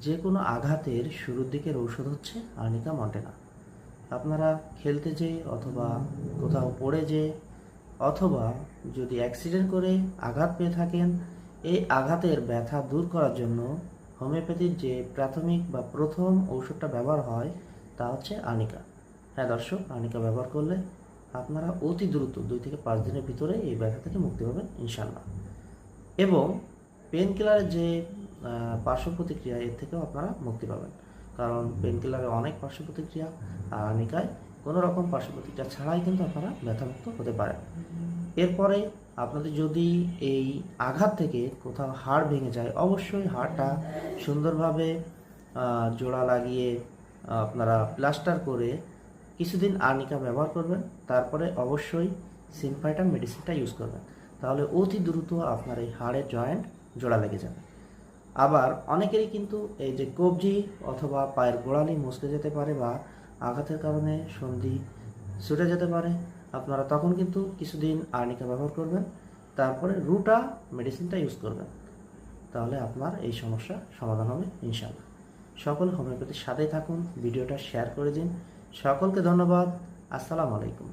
যে কোনো আঘাতের শুরুর দিকের ঔষধ হচ্ছে আর্নিকা মন্টেনা। আপনারা খেলতে যেয়ে অথবা কোথাও পড়ে যেয়ে অথবা যদি অ্যাক্সিডেন্ট করে আঘাত পেয়ে থাকেন, এই আঘাতের ব্যথা দূর করার জন্য হোমিওপ্যাথির যে প্রাথমিক বা প্রথম ঔষধটা ব্যবহার হয় তা হচ্ছে আর্নিকা। হ্যাঁ দর্শক, আর্নিকা ব্যবহার করলে আপনারা অতি দ্রুত 2 থেকে 5 দিনের ভিতরে এই ব্যথা থেকে মুক্তি পাবেন ইনশাল্লাহ। এবং পেন কিলারের যে পার্শ্ব প্রতিক্রিয়া, এর থেকেও আপনারা মুক্তি পাবেন, কারণ পেন কিলারে অনেক পার্শ্ব প্রতিক্রিয়া, আর আর্নিকায় কোনো রকম পার্শ্ব প্রতিক্রিয়া ছাড়াই কিন্তু আপনারা ব্যথামুক্ত হতে পারেন। এরপরে আপনাদের যদি এই আঘাত থেকে কোথাও হাড় ভেঙে যায়, অবশ্যই হাড়টা সুন্দরভাবে জোড়া লাগিয়ে আপনারা প্লাস্টার করে কিছুদিন আর্নিকা ব্যবহার করবেন। তারপরে অবশ্যই সিনফাইটাম মেডিসিনটা ইউজ করবেন, তাহলে অতি দ্রুত আপনার এই হাড়ের জয়েন্ট জোড়া লেগে যাবে। আবার অনেকেরই কিন্তু এই যে কবজি অথবা পায়ের গোড়ালি মুচকে যেতে পারে বা আঘাতের কারণে সন্ধি ছুটে যেতে পারে। আপনারা তখন কিন্তু কিছুদিন আর্নিকা ব্যবহার করবেন, তারপরে রুটা মেডিসিনটা ইউজ করবেন, তাহলে আপনার এই সমস্যা সমাধান হবে ইনশাআল্লাহ। সকল হোমিওপ্যাথির সাথেই থাকুন, ভিডিওটা শেয়ার করে দিন। সকলকে ধন্যবাদ। আসসালামু আলাইকুম।